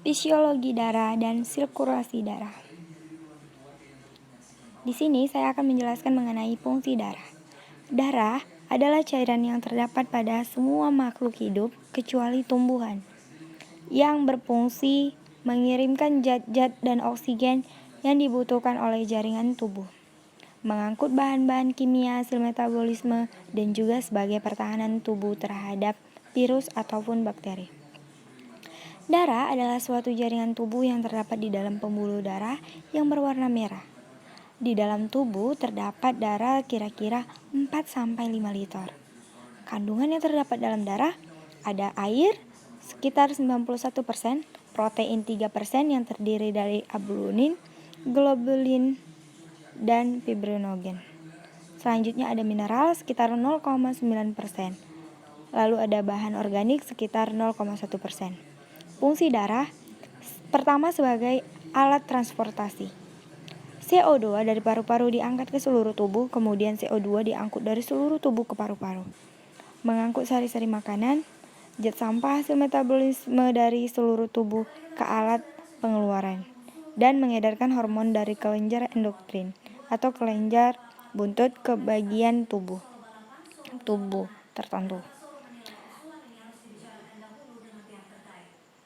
fisiologi darah dan sirkulasi darah. Di sini saya akan menjelaskan mengenai fungsi darah. Darah adalah cairan yang terdapat pada semua makhluk hidup kecuali tumbuhan, yang berfungsi mengirimkan zat-zat dan oksigen yang dibutuhkan oleh jaringan tubuh, mengangkut bahan-bahan kimia hasil metabolisme, dan juga sebagai pertahanan tubuh terhadap virus ataupun bakteri. Darah adalah suatu jaringan tubuh yang terdapat di dalam pembuluh darah yang berwarna merah. Di dalam tubuh terdapat darah kira-kira 4-5 liter. Kandungan yang terdapat dalam darah ada air sekitar 91%, protein 3% yang terdiri dari albumin, globulin, dan fibrinogen. Selanjutnya ada mineral sekitar 0,9%. Lalu ada bahan organik sekitar 0,1%. Fungsi darah pertama sebagai alat transportasi. CO2 dari paru-paru diangkat ke seluruh tubuh, kemudian CO2 diangkut dari seluruh tubuh ke paru-paru. Mengangkut sari-sari makanan, zat sampah hasil metabolisme dari seluruh tubuh ke alat pengeluaran, dan mengedarkan hormon dari kelenjar endokrin atau kelenjar buntut ke bagian tubuh tertentu.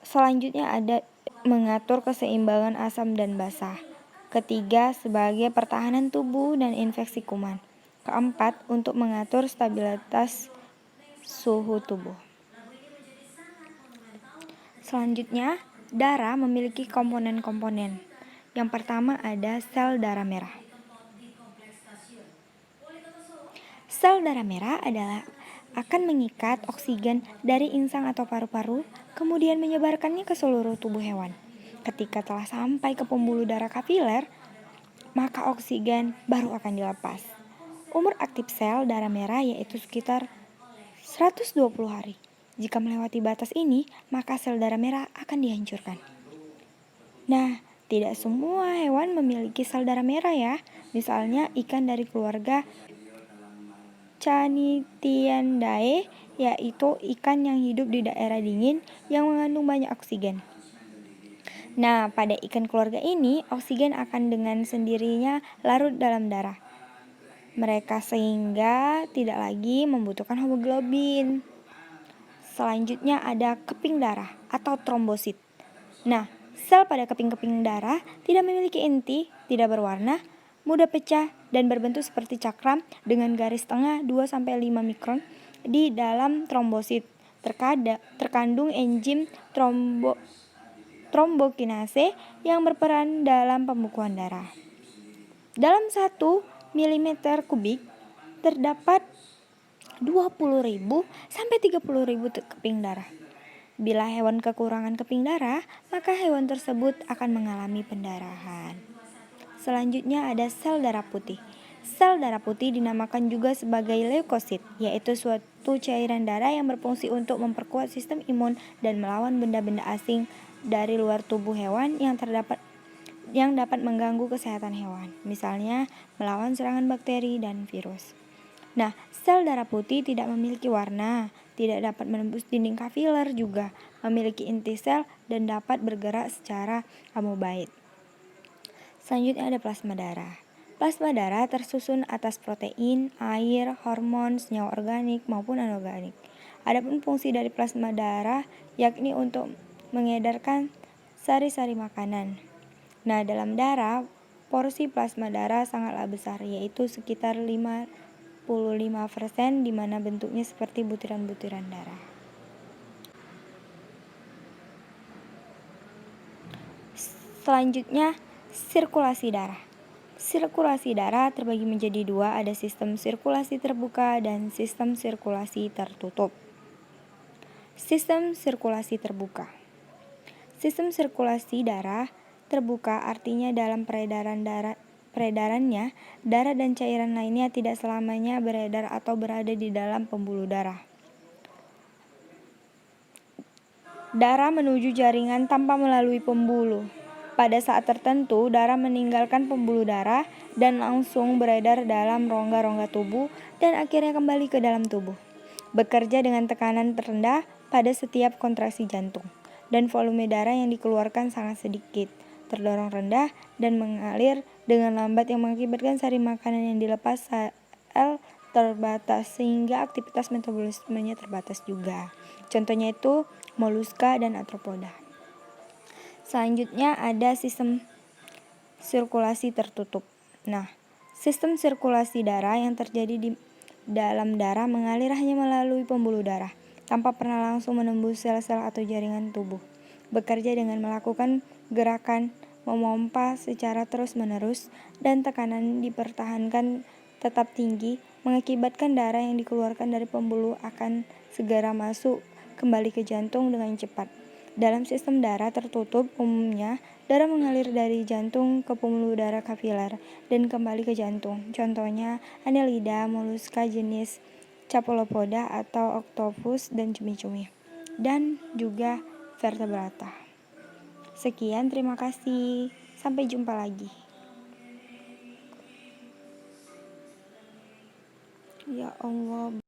Selanjutnya ada mengatur keseimbangan asam dan basa. Ketiga, sebagai pertahanan tubuh dan infeksi kuman. Keempat, untuk mengatur stabilitas suhu tubuh. Selanjutnya, darah memiliki komponen-komponen. Yang pertama ada sel darah merah. Sel darah merah akan mengikat oksigen dari insang atau paru-paru, kemudian menyebarkannya ke seluruh tubuh hewan. Ketika telah sampai ke pembuluh darah kapiler, maka oksigen baru akan dilepas. Umur aktif sel darah merah yaitu sekitar 120 hari. Jika melewati batas ini, maka sel darah merah akan dihancurkan. Nah, tidak semua hewan memiliki sel darah merah ya. Misalnya ikan dari keluarga Canidae, yaitu ikan yang hidup di daerah dingin yang mengandung banyak oksigen. Nah, pada ikan keluarga ini, oksigen akan dengan sendirinya larut dalam darah mereka sehingga tidak lagi membutuhkan hemoglobin. Selanjutnya ada keping darah atau trombosit. Nah, sel pada keping-keping darah tidak memiliki inti, tidak berwarna, mudah pecah, dan berbentuk seperti cakram dengan garis tengah 2-5 mikron. Di dalam trombosit terkandung enzim trombokinase yang berperan dalam pembekuan darah. Dalam 1 mm kubik terdapat 20.000 sampai 30.000 keping darah. Bila hewan kekurangan keping darah, maka hewan tersebut akan mengalami pendarahan. Selanjutnya ada sel darah putih. Sel darah putih dinamakan juga sebagai leukosit, yaitu suatu cairan darah yang berfungsi untuk memperkuat sistem imun dan melawan benda-benda asing dari luar tubuh hewan yang dapat mengganggu kesehatan hewan, misalnya melawan serangan bakteri dan virus. Nah, sel darah putih tidak memiliki warna, tidak dapat menembus dinding kapiler, juga memiliki inti sel dan dapat bergerak secara amoeboid. Selanjutnya ada plasma darah. Plasma darah tersusun atas protein, air, hormon, senyawa organik maupun anorganik. Adapun fungsi dari plasma darah yakni untuk mengedarkan sari-sari makanan. Nah, dalam darah, porsi plasma darah sangatlah besar, yaitu sekitar 55%, di mana bentuknya seperti butiran-butiran darah. Selanjutnya, sirkulasi darah. Sirkulasi darah terbagi menjadi 2, ada sistem sirkulasi terbuka dan sistem sirkulasi tertutup. Sistem sirkulasi terbuka. Sistem sirkulasi darah terbuka artinya dalam peredarannya, darah dan cairan lainnya tidak selamanya beredar atau berada di dalam pembuluh darah. Darah menuju jaringan tanpa melalui pembuluh. Pada saat tertentu, darah meninggalkan pembuluh darah dan langsung beredar dalam rongga-rongga tubuh dan akhirnya kembali ke dalam tubuh. Bekerja dengan tekanan terendah pada setiap kontraksi jantung. dan volume darah yang dikeluarkan sangat sedikit, terdorong rendah, dan mengalir dengan lambat yang mengakibatkan sari makanan yang dilepas sel terbatas sehingga aktivitas metabolismenya terbatas juga. Contohnya itu moluska dan arthropoda. Selanjutnya ada sistem sirkulasi tertutup. Nah, sistem sirkulasi darah yang terjadi di dalam darah mengalir hanya melalui pembuluh darah, tanpa pernah langsung menembus sel-sel atau jaringan tubuh. Bekerja dengan melakukan gerakan memompa secara terus-menerus dan tekanan dipertahankan tetap tinggi, mengakibatkan darah yang dikeluarkan dari pembuluh akan segera masuk kembali ke jantung dengan cepat. Dalam sistem darah tertutup, umumnya darah mengalir dari jantung ke pembuluh darah kapiler dan kembali ke jantung. Contohnya Annelida, moluska jenis Cephalopoda atau octopus dan cumi-cumi, dan juga vertebrata. Sekian, terima kasih. Sampai jumpa lagi. Ya Allah.